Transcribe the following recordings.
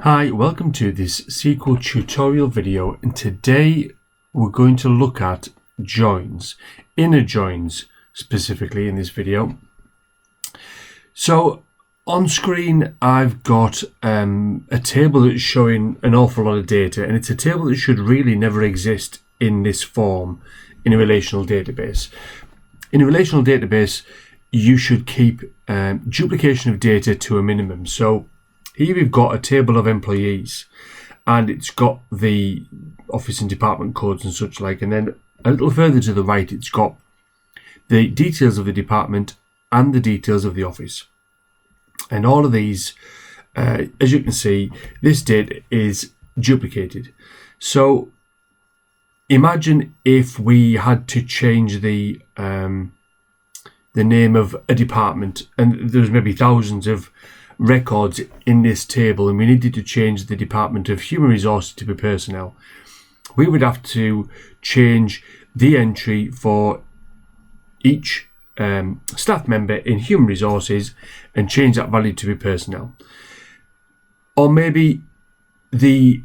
Hi, welcome to this SQL tutorial video, and today we're going to look at joins, inner joins specifically in this video. So on screen I've got a table that's showing an awful lot of data, and it's a table that should really never exist in this form in a relational database. In a relational database you should keep duplication of data to a minimum. So here we've got a table of employees, and it's got the office and department codes and such like, and then a little further to the right it's got the details of the department and the details of the office. And all of these, as you can see, this data is duplicated. So imagine if we had to change the name of a department, and there's maybe thousands of records in this table, and we needed to change the department of human resources to be personnel. We would have to change the entry for each staff member in human resources and change that value to be personnel. Or maybe the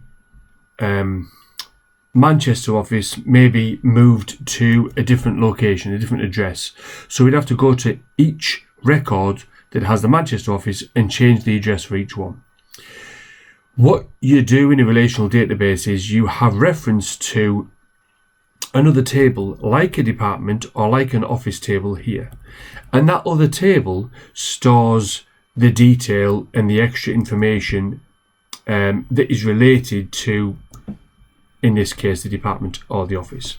Manchester office may be moved to a different location, a different address. So we'd have to go to each record that has the Manchester office and change the address for each one. What you do in a relational database is you have reference to another table like a department or like an office table here, and that other table stores the detail and the extra information that is related to, in this case, the department or the office.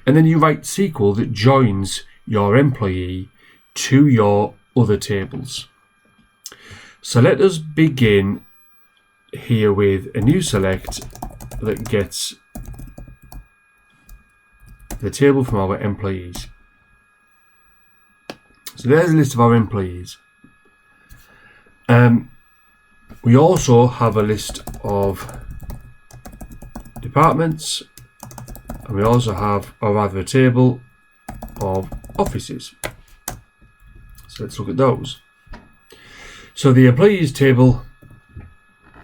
And then you write SQL that joins your employee to your other tables. So let us begin here with a new select that gets the table from our employees. So there's a list of our employees. We also have a list of departments, and we also have, or rather, a table of offices. So let's look at those. So the employees table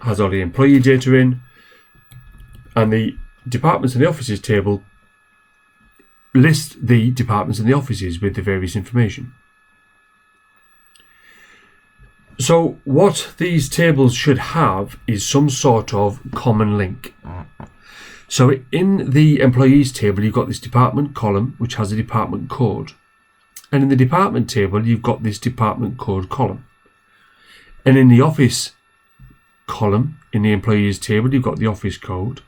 has all the employee data in, and the departments and the offices table list the departments and the offices with the various information. So what these tables should have is some sort of common link. So in the employees table you've got this department column which has a department code, and in the department table you've got this department code column, and in the office column in the employees table you've got the office code,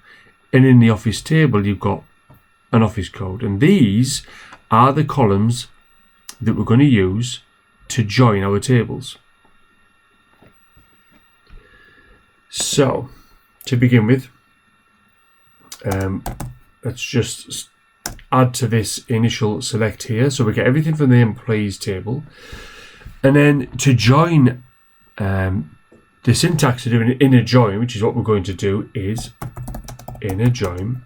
and in the office table you've got an office code. And these are the columns that we're going to use to join our tables. So to begin with, let's just add to this initial select here. So we get everything from the employees table, and then to join, the syntax to do an inner join, which is what we're going to do, is inner join,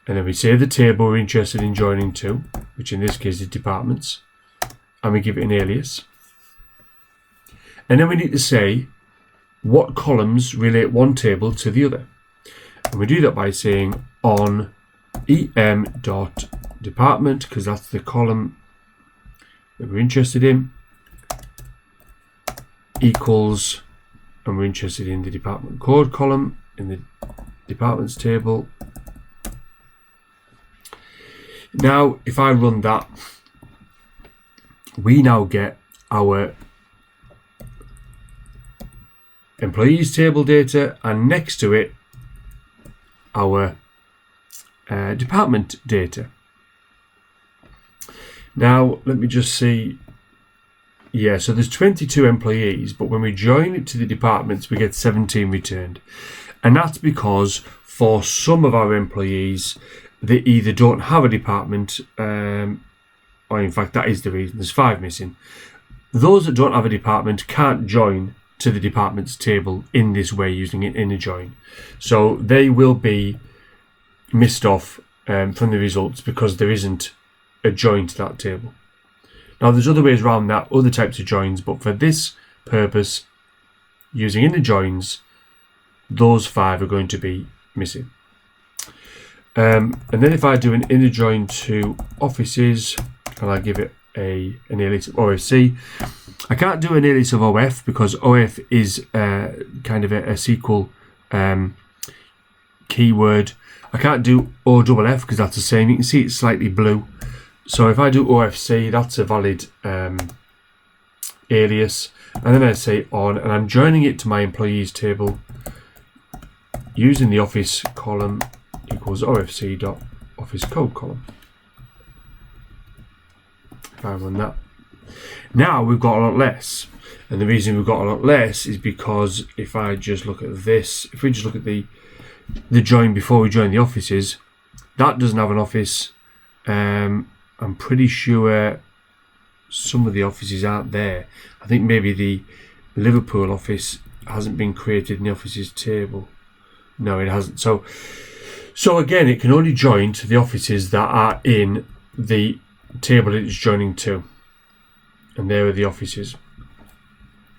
and then we say the table we're interested in joining to, which in this case is departments, and we give it an alias, and then we need to say what columns relate one table to the other, and we do that by saying on em.department, because that's the column that we're interested in, equals, and we're interested in the department code column in the departments table. Now if I run that, we now get our employees table data, and next to it our department data. Now let me just see. Yeah, so there's 22 employees, but when we join it to the departments we get 17 returned, and that's because for some of our employees they either don't have a department, or in fact that is the reason, there's 5 missing. Those that don't have a department can't join to the departments table in this way using an inner join, so they will be missed off from the results because there isn't a join to that table. Now there's other ways around that, other types of joins, but for this purpose, using inner joins, those 5 are going to be missing. And then if I do an inner join to offices, and I give it an alias of OFC, I can't do an alias of OF because OF is kind of a SQL keyword. I can't do OFF because that's the same. You can see it's slightly blue. So if I do OFC, that's a valid alias. And then I say on, and I'm joining it to my employees table using the office column equals OFC dot office code column. If I run that. Now we've got a lot less. And the reason we've got a lot less is because if I just look at this, if we just look at the join before we join the offices, that doesn't have an office. I'm pretty sure some of the offices aren't there. I think maybe the Liverpool office hasn't been created in the offices table. No, it hasn't. So again, it can only join to the offices that are in the table it's joining to. And there are the offices,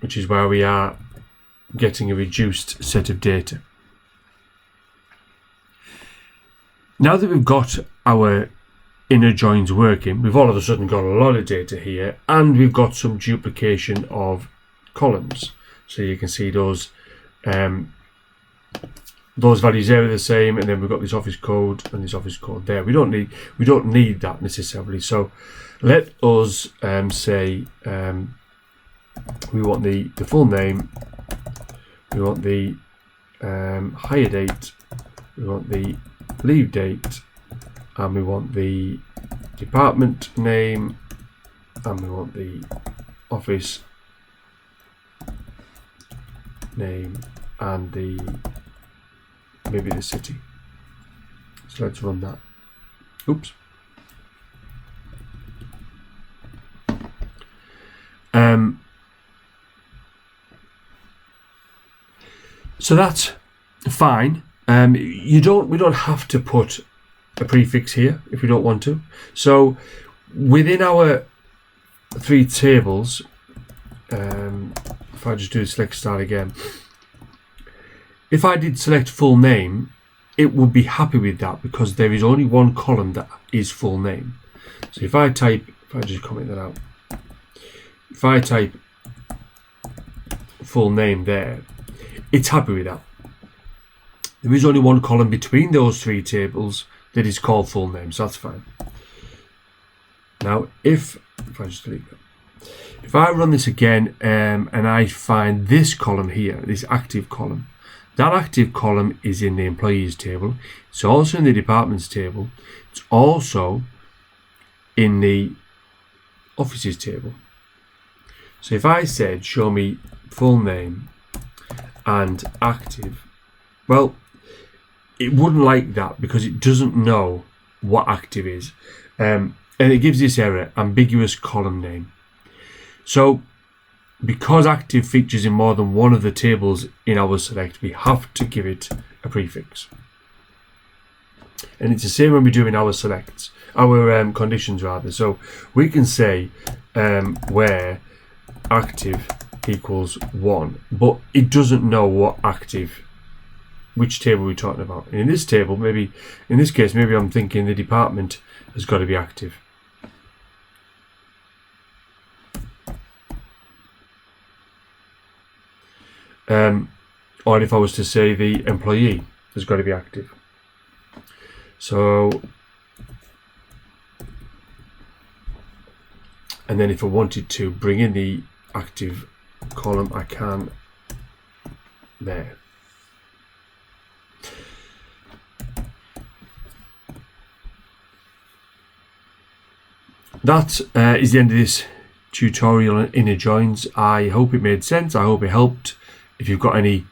which is where we are getting a reduced set of data. Now that we've got our inner joins working, we've all of a sudden got a lot of data here, and we've got some duplication of columns. So you can see those values there are the same, and then we've got this office code and this office code there. We don't need that necessarily. So let us say we want the full name, we want the hire date, we want the leave date, and we want the department name, and we want the office name, and maybe the city. So let's run that. Oops. So that's fine. We don't have to put a prefix here if we don't want to. So within our 3 tables, if I just do the select style again, if I did select full name, it would be happy with that because there is only one column that is full name. So if I just comment that out, if I type full name there, it's happy with that. There is only one column between those 3 tables that is called full name, so that's fine. Now, if I just delete that, if I run this again and I find this column here, this active column, that active column is in the employees table. It's also in the departments table. It's also in the offices table. So if I said show me full name and active, well, it wouldn't like that because it doesn't know what active is, and it gives this error, ambiguous column name. So because active features in more than one of the tables in our select, we have to give it a prefix. And it's the same when we do in our selects, our conditions rather. So we can say where active equals 1, but it doesn't know what active, which table we're talking about. And in this table, maybe in this case, maybe I'm thinking the department has got to be active. Or if I was to say the employee has got to be active. So, and then if I wanted to bring in the active column, I can there. That is the end of this tutorial on inner joins. I hope it made sense. I hope it helped. If you've got any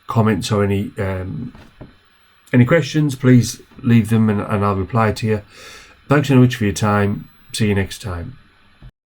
comments or any questions, please leave them and I'll reply to you. Thanks very much for your time. See you next time.